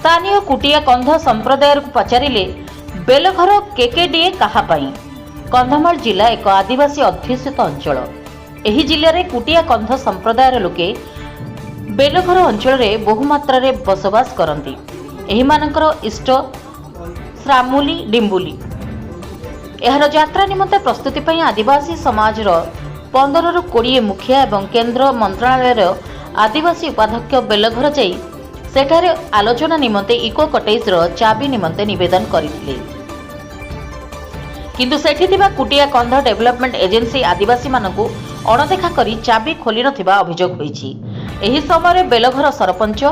स्थानीय कुटिया कंध संप्रदाय को पचारिले बेलघर केकेडीए कहापाई। कंधमाल जिला एक आदिवासी अध्युषित अंचल। एही जिले में कुटिया कंध संप्रदायर लोके बेलघर अंचल में बहुमात्रा रे बसवास करती। एही मानकर इष्ट श्रामुली डिम्बुली एहार यात्रा निमंते प्रस्तुति पई आदिवासी समाज 15 रु 20 मुखिया एवं केंद्र मंत्रालय आदिवासी उपाध्यक्ष बेलघर जाई सेठारे आलोचना निमंते इको कटेज चाबी निमंते निवेदन करथिले। किंतु सेठी थिबा कुटिया कंध डेवलपमेंट एजेंसी आदिवासी मानकु अणदेखा करी चाबी खोली नथिबा अभियोग होईछि। एही समय बेलघर सरपंच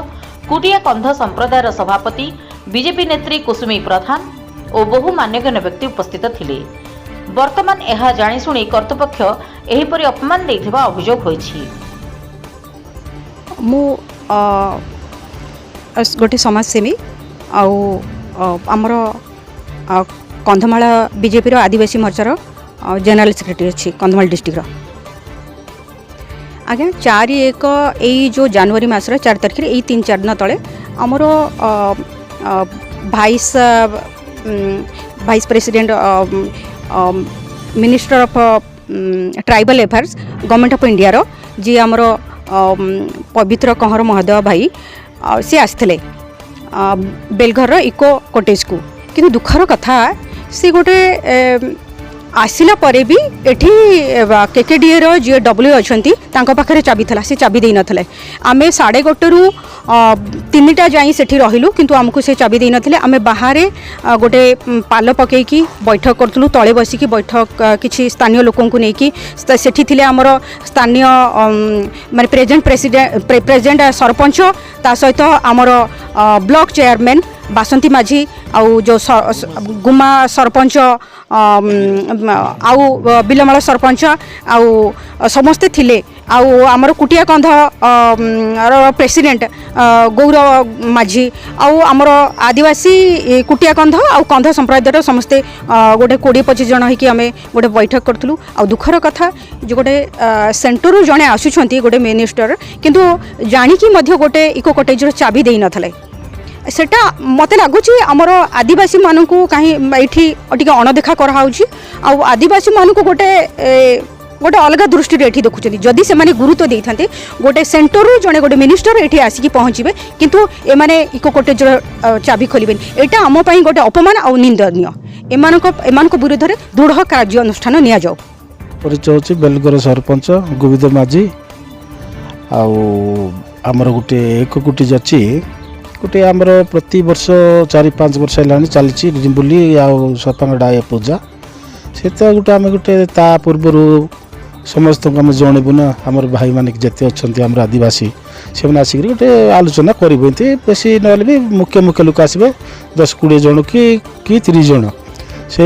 कुटिया कंध संप्रदायर सभापति बीजेपी नेत्री कुसुमी प्रधान और बहु मान्यगण्य व्यक्ति उपस्थित थिले। वर्तमान यह जाणीशुणी कर्तृपक्ष एहीपरि अपमान देथिबा अभियोग होईछि। मु गोटे समाजसेवी आमर कंधमाल बीजेपी आदिवासी मोर्चार जनरल सेक्रेटरी अच्छी कंधमाल डिस्ट्रिक्ट आज्ञा 4/1 यही जो जनवरी मासर 4 तारिख यही 3-4 दिन तले आमर vice president minister of tribal affairs government of India रो जी आमर पवित्र कंहर महादेव भाई सी आसते बेलघर इको कटेज को। किंतु दुखर कथा सी गोटे आसिला परे भी एठी केकेडीए रो जी डब्ल्यू अच्छी पाखे चाबी था सी चाबी दे नथिले। आमे 1:30 रु 3टा जाई सेठी रहिलु किंतु हमको से चाबी दे नथिले। आमे बाहर गोटे पाल पकेकी बैठक करथलु तळे बसिकी बैठक किछि स्थानीय लोकन को नेकी सेठी थिले हमर स्थानीय माने प्रेजेंट सरपंच ता सहित हमर ब्लॉक चेयरमैन बासंती माझी आउ जो गुमा सरपंच आउ बिलमाल सरपंच आउ समस्ते थिले आउ आमर कुटिया कंध प्रेसिडेंट गौरव माझी आउ आमर आदिवासी कुटिया कंध आउ कंध संप्रदायर समस्ते गोटे 20-25 जन होइकी आमे गोटे बैठक करथलु। आउ दुखर कथा जो गोटे सेंटर जणे आसुछंती गोटे मिनिस्टर किंतु जानिकी मध्य गोटे इको कटेजर चाबी देई नथले। सेटा मते लगुच आमर आदिवासी मानू कहीं ये अणदेखा कराऊँच आदिवासी मानू गोटे गोटे अलग दृष्टि ये देखुं जदि से गुरुत्व दे था गोटे सेंटर जड़े गोटे मिनिस्टर ये आसिक पहुँचे किंतु एमाने इको कटेज चाबी खोलें यहाँ आमपाई गोटे अपमान आ निंदनीय एमान विरोध में दृढ़ कार्यानुष्ठान नि जाओ। परिचय बेलघर सरपंच गोविंद माझी आमर गोटे एक कुटी अच्छी गोटे आमर प्रति वर्ष 4-5 वर्ष है चली डिम्बुली सपांगड़ा पूजा से तो गोटे आम गोटे ता पूर्वर समस्त आम जनबू ना आमर भाई मान जिते अच्छा आम आदिवासी से आसिक गोटे आलोचना करेंगे बेसी ना भी मुख्य मुख्य लोक आसवे 10-20 जन कि 30 जन से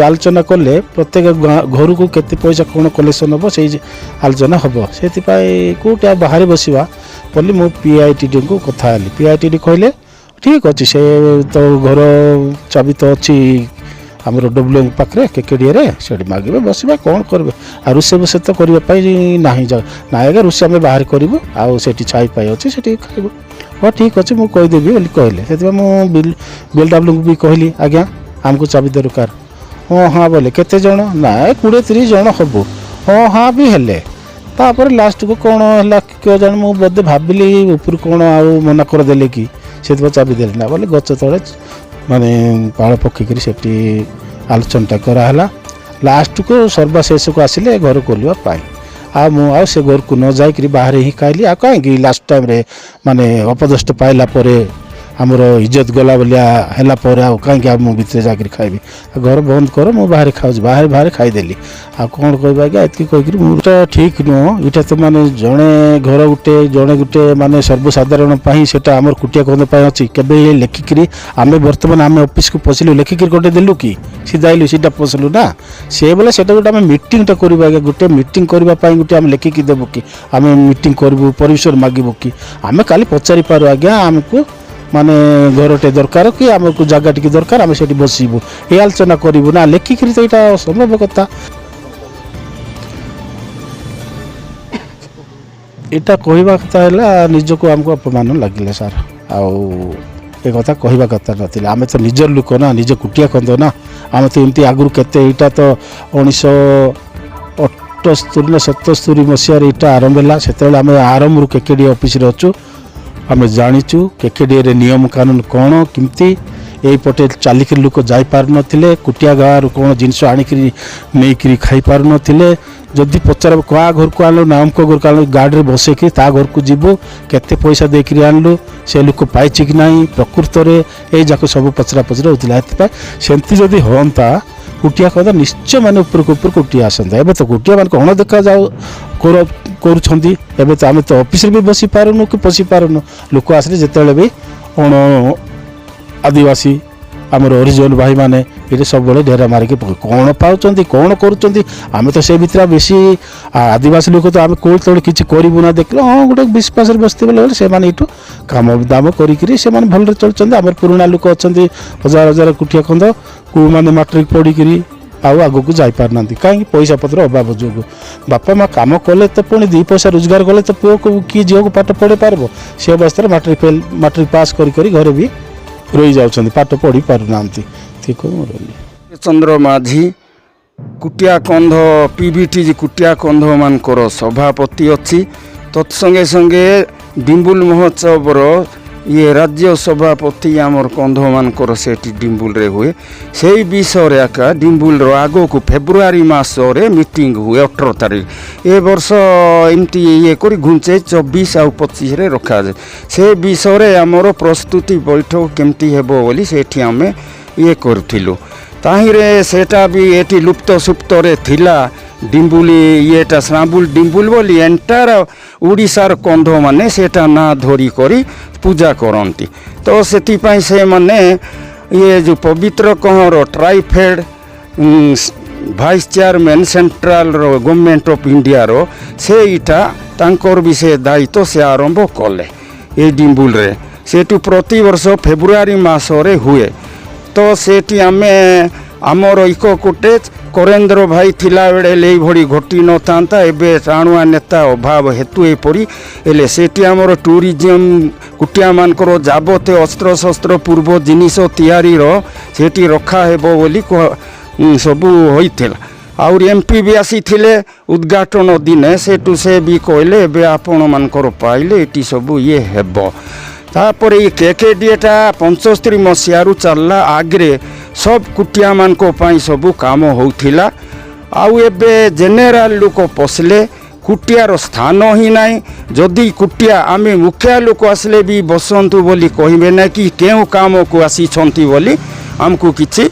आलोचना कले प्रत्येक घर को केते पैसा कौन कलेक्शन हम से आलोचना हम से कौटे बाहर बसवा बोली मु पीआईटीडी को कथा हेली पीआईटीडी कहले ठीक अच्छे से तो घर चाबी तो अच्छी आमर डब्ल्यू पाखे केकेडीए से मागे बसवा कौन करेंगे आ रोषे बोसे तो करने ना ना आगे रोषे आम बाहर करूँ आठी छाई पाई अच्छे से खाइबू हाँ ठीक अच्छे मुझे कहीदेवी बोली कहले से बिल डब्ल्यू भी कहली आज्ञा आमको चाबी दरकार हाँ हाँ बोले केते जन ना 20-30 जन हम हाँ हाँ भी हेले तापर लास्ट को कौन है क्यों जान मुझे बोधे भाविली ऊपर कौन आउ मना करदे कि से चाबी देले ना बोले गच तले माने पाड़ पकईकरी से आलोचना कराला लास्ट को सर्वशेष को आसिले घर खोलवाई आ से घर को न जाकि बाहर ही खाइली आ कहीं लास्ट टाइम रे माने अपदस्त पाइला आमर इज्जत गला बोलिया है कहीं मुझे जाकर खाइबी घर बंद कर मु बाहर खाऊँ बाहर बाहर खाईदेली आ कौन कह आज्ञा एति कहीकि मुझे ठीक नुह इटा तो माने जड़े घर जड़े गोटे माने सर्वसाधारण से आमर कुटिया कंध अच्छी केवे लेखिकी आम बर्तमान आम ऑफिस को पशिलु लेखिकी गोटे देलु कि सीधा आइलु सीधा पशिलु ना से बोले से गोटे आम मीटिंगटा करूँ आज्ञा गोटे मीटिंग करने गोटे आम लेखिकी देवु कि आम मीटिंग करूँ परमिशन मागबू कि आम काली पचारि पारू आज्ञा आमको माने घरटे दरकार कि आमको जगह टी दरकार आम से बसबू ये आलोचना करूँ ना लेखिकी तो यहाँ असंभव कथा यहाँ कहवा कथा है निजको आमको अपमान लगे सार ए कथा कहवा कथा ना आम तो निजर लोक ना निज कुटिया कंद ना आम तो एमती आगु केते यहाँ तो 1978 ना 77 मसीह यहाँ आरंभ है से आम आरंभ केकेडी ऑफिस रे अच्छु आम जाचु केकेडी नियम कानून कौन किमती यहीपटे चलिक लोक जापार नथिले कुटिया गाँव कौन जिनस आणिक नहीं खाई पार नथिले जदि पचार क्या घर को आनु नाम को घर को आनु गाड़ी में बसैक ता घर को जीवु केते पैसा देकर आनलु से लोक पाइछि कि नहीं प्रकृत में यही जाक सब पचरा पचरा होता सेमती जदि हाँ कुटिया कदा निश्चय माने ऊपर कुटिया आसता एवं तो कुटिया मान कौन देखा जाऊ कर तो आम तो ऑफिस भी बसी पारुनु कि पशि पारुनु लोक आसले जिते भी अण आदिवासी आमर ओरिजिनल भाई माने ये सब बड़े ढेरा मारिक कौन पाँच कौन करें तो से भर बेसी आदिवासी लोक तो आम कौन तौर किसी करूँ ना देख हाँ गोटे विश्वास बसते बोले से यू कम दाम करी से भल चलते आम पुराणा लोक अच्छा हजार हजार कुटिया कंद को मैंने मैट्रिक पढ़ी आग को जापार ना कहीं पैसा पत्र अभाव जो बापा माँ कम कले तो पुणी 2 पैसा रोजगार कले तो पुओ को कि झील को पाठ पढ़े पार्ब से अवस्था मैट्रिक पास करी घरे भी रही जाऊँ पाठ पढ़ी पारना ठीक चंद्र माझी कुटिया कंध पीवीटी कुटिया कंध मानकर सभापति अच्छी तत्संगे संगे डिम्बुल महोत्सव ये राज्य सभापति आमर कंध मानकर से डिम्बुल रे हुए से विषय आका डिम्बुल आग को फेब्रुआरी मास रे मीटिंग हुए 18 तारीख ए वर्ष एमती ये करी घुंचे 24 आ 25 रे रखा जाए से विषय आमर प्रस्तुति बैठक केमती हेबो बोली सेठी आमे ये करथिलु ताहिरे सेटा भी एटी लुप्त सुप्त रे थिला डिम्बुली येटा श्राबुल डिम्बुल बोली एंटार उड़ीसार कंध माने सेटा ना धरी करी पूजा करती तो से माने ये जो Pabitra Kahar TRIFED vice chairman central government of India रो से इटा तांकर भी से दायित्व से आरंभ कले ये डिम्बुल रे सेटू प्रति वर्ष फेब्रुआरी मास रे हुए तो सेठी आमे आमर इको कुटेज करेन्द्र भाई थिला बेले ले भड़ी घटी न था एबे टाणुआ नेता अभाव हेतु एपरी एले सेठी आमर टूरिज्म कुटिया मानकर जाबते अस्त्र शस्त्र पूर्व जिनिस तैयारी रो सेठी रखा हेबो बोली सबू होइथिला आउर एमपी भी आसी थिले उद्घाटन दिने सेटू से भी कहले एबे आपण मानकर पाइले एटी सबू ये हेबो तापर ये केकेडीटा 75 मसीहारू चलला आगरे सब कुटिया मान को पाई सबू काम होउथिला आउ एबे जेनेराल लोक पसले कुटियार स्थान ही नाई जदि कुटिया आमे मुखिया लोक आसले भी बसंतु बोली कहिबे ना कि केउ काम को आसी छंती बोली हमको किछि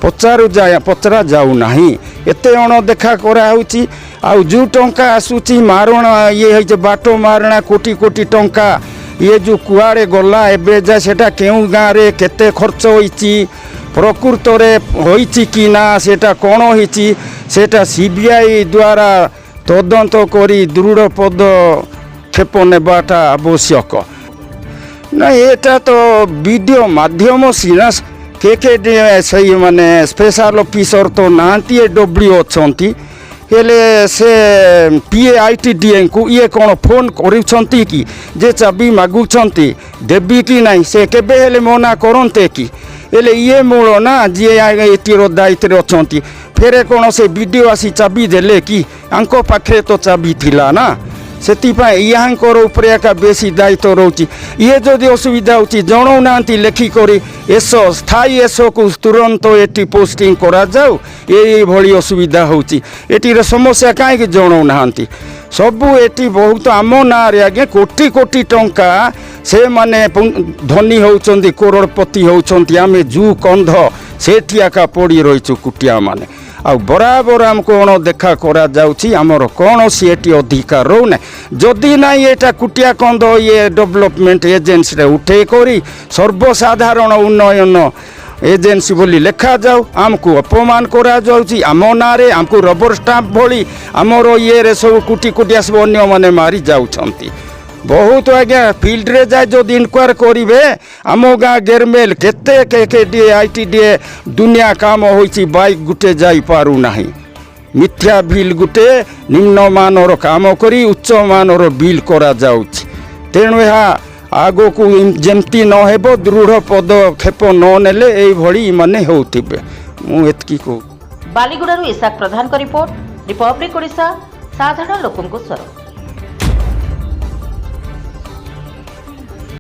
पचरा जाऊ नाही एते अण देखा करा होउची आउ जो टंका आसुची मारणा ये है बाटो मारणा कोटी कोटी टंका ये जो कुआड़े गला एबे जा सेटा केउ गाँ रे केते खर्च होइची प्रकृत रे होइची कि ना सेटा कोन होइची सेटा सीबीआई द्वारा तदंत करी दृढ़ पदक्षेप नेबाटा आवश्यक ना एटा तो वीडियो माध्यम सीना केकेडी सही माने स्पेशल ऑफिसर तो नांती डब्ल्यू अच्छी हेले से PAITDA को ये कौन फोन करुछंती कि जे चाबी मागुछंती देबी कि नहीं से केबे हेले मना करते कि हेले ये मूल ना जी एटीर दायित्व अच्छी फेरे कौन से वीडियो आसी चाबी देले कि आंको पाखे तो चाबी थिला ना यहाँ उपरे एका बेसी दायित्व रोची ये जदि असुविधा होची जनाऊ ना लेखिकी एसओ स्थायी एसओ को तुरंत एटी पोस्टिंग करा जाऊ ये भली असुविधा होची एटीर समस्या कहीं जनाऊ ना सबू एटी बहुत आम ना आज्ञा कोटी कोटी टंका से माने धनी होउचंदी करोड़पति होउचंदी आमे जू कंध सेठी आका पड़ी रहीचु कुटिया माने आ बराबर आमको अण देखा करा जाउची आमर कौन सी एटी अधिकार रोना जदि ना एटा कुटिया कंद ये डेवलपमेंट एजेंसी रे उठे करी सर्वसाधारण उन्नयन एजेंसी बोली लेखा जाऊ आमको अपमान करा जाउची आम नारे आमको रबर स्टाम्प भली आमर ये रे सब कुटी कुटिया सब अन्य माने मारी जाउछंती बहुत आज्ञा फील्ड रे जाए जो इनक्वायर करेंगे आम गाँ गेरमेल केते केकेडीए आईटीडीए दुनिया काम होइची बाइक गुटे जाई पारू नाही मिथ्या बिल गुटे निम्न मानर काम करी उच्च मानर बिल करा जाउची तेणु यह ଆଗକୁ ଯେମିତି ନ ହେବ ଦୃଢ଼ ପଦକ୍ଷେପ ନ ନେଲେ ଏଇଭଳି ମାନେ ହେଉଥିବେ। ମୁଁ ଏତିକି କହୁ। ବାଲିଗୁଡାରୁ ଇସାକ ପ୍ରଧାନଙ୍କ ରିପୋର୍ଟ, ରିପବ୍ଲିକ ଓଡ଼ିଶା, ସାଧାରଣ ଲୋକଙ୍କ ସ୍ୱର।